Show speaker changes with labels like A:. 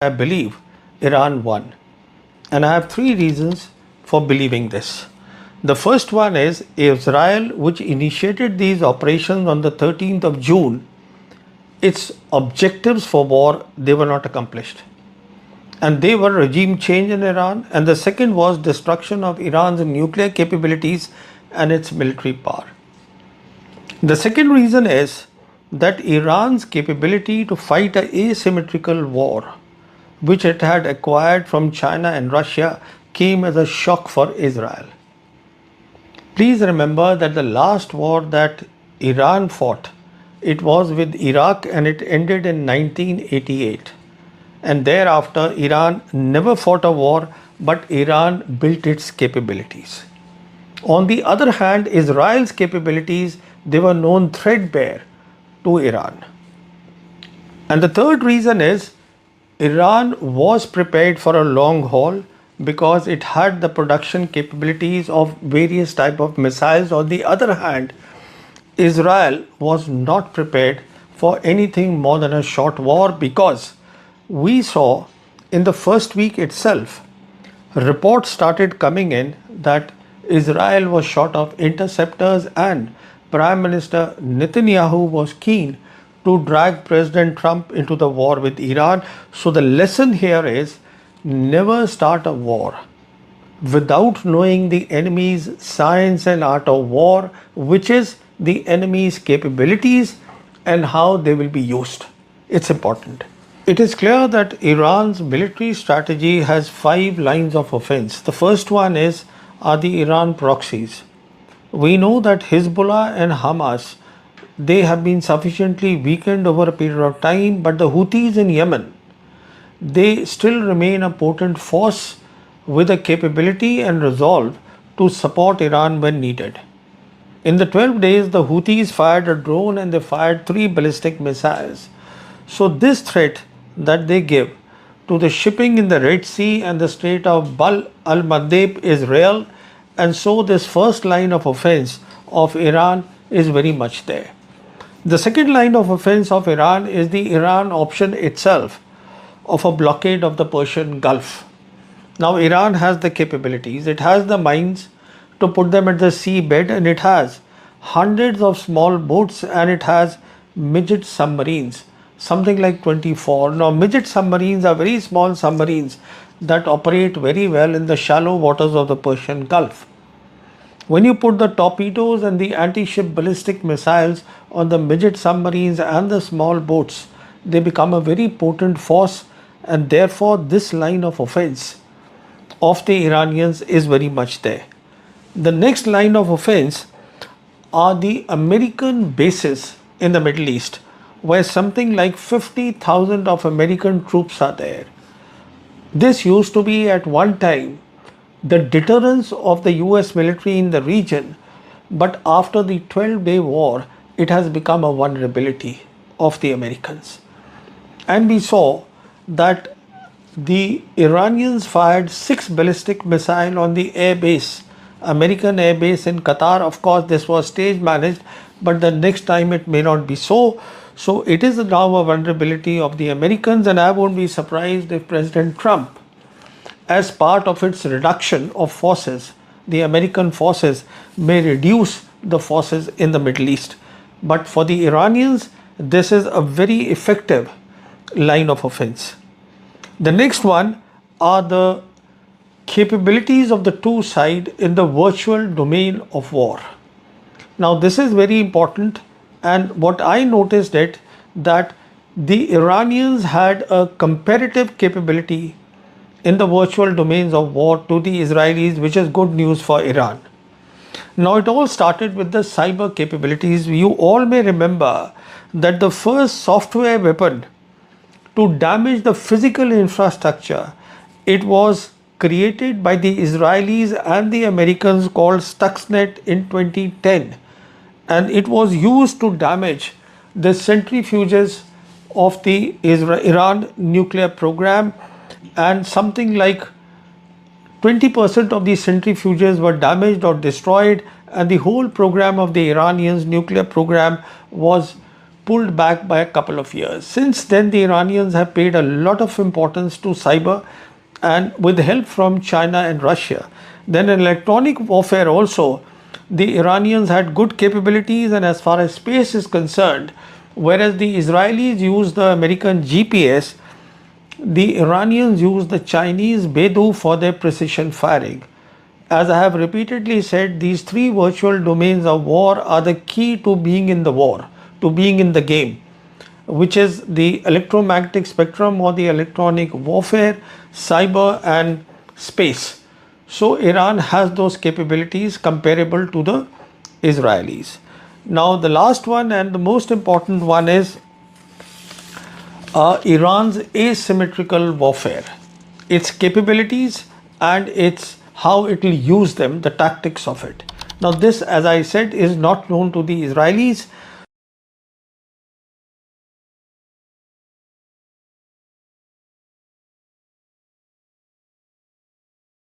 A: I believe Iran won. And I have three reasons for believing this. The first one is Israel, which initiated these operations on the 13th of June, its objectives for war, they were not accomplished. And they were regime change in Iran. And the second was destruction of Iran's nuclear capabilities and its military power. The second reason is that Iran's capability to fight an asymmetrical war, which it had acquired from China and Russia, came as a shock for Israel. Please remember that the last war that Iran fought, it was with Iraq and it ended in 1988. And thereafter, Iran never fought a war, but Iran built its capabilities. On the other hand, Israel's capabilities, they were known threadbare to Iran. And the third reason is Iran was prepared for a long haul because it had the production capabilities of various type of missiles. On the other hand, Israel was not prepared for anything more than a short war, because we saw in the first week itself, reports started coming in that Israel was short of interceptors and Prime Minister Netanyahu was keen to drag President Trump into the war with Iran. So the lesson here is never start a war without knowing the enemy's science and art of war, which is the enemy's capabilities and how they will be used. It's important. It is clear that Iran's military strategy has 5 lines of offense. The first one are the Iran proxies. We know that Hezbollah and Hamas, they have been sufficiently weakened over a period of time, but the Houthis in Yemen, they still remain a potent force with a capability and resolve to support Iran when needed. In the 12 days, the Houthis fired a drone and they fired 3 ballistic missiles. So this threat that they give to the shipping in the Red Sea and the Strait of Bab al-Mandeb is real, and so this first line of offense of Iran is very much there. The second line of offense of Iran is the Iran option itself of a blockade of the Persian Gulf. Now Iran has the capabilities, it has the mines to put them at the seabed, and it has hundreds of small boats, and it has midget submarines, something like 24. Now midget submarines are very small submarines that operate very well in the shallow waters of the Persian Gulf. When you put the torpedoes and the anti-ship ballistic missiles on the midget submarines and the small boats, they become a very potent force, and therefore this line of offense of the Iranians is very much there. The next line of offense are the American bases in the Middle East, where something like 50,000 of American troops are there. This used to be at one time the deterrence of the US military in the region, but after the 12-day war, it has become a vulnerability of the Americans. And we saw that the Iranians fired 6 ballistic missiles on the air base, American air base in Qatar. Of course, this was stage managed, but the next time it may not be so. So it is now a vulnerability of the Americans, and I won't be surprised if President Trump, as part of its reduction of forces, the American forces may reduce the forces in the Middle East. But for the Iranians, this is a very effective line of offense. The next one are the capabilities of the two sides in the virtual domain of war. Now this is very important, and what I noticed it that the Iranians had a comparative capability in the virtual domains of war to the Israelis, which is good news for Iran. Now it all started with the cyber capabilities. You all may remember that the first software weapon to damage the physical infrastructure, it was created by the Israelis and the Americans, called Stuxnet in 2010, and it was used to damage the centrifuges of the Iran nuclear program, and something like 20% of these centrifuges were damaged or destroyed, and the whole program of the Iranians nuclear program was pulled back by a couple of years. Since then, the Iranians have paid a lot of importance to cyber, and with help from China and Russia. Then in electronic warfare also, the Iranians had good capabilities, and as far as space is concerned, whereas the Israelis use the American GPS, the Iranians use the Chinese Beidou for their precision firing. As I have repeatedly said, these three virtual domains of war are the key to being in the war, to being in the game, which is the electromagnetic spectrum or the electronic warfare, cyber and space. So Iran has those capabilities comparable to the Israelis. Now the last one and the most important one is Iran's asymmetrical warfare, its capabilities and its how it will use them, the tactics of it. Now this, as I said, is not known to the Israelis.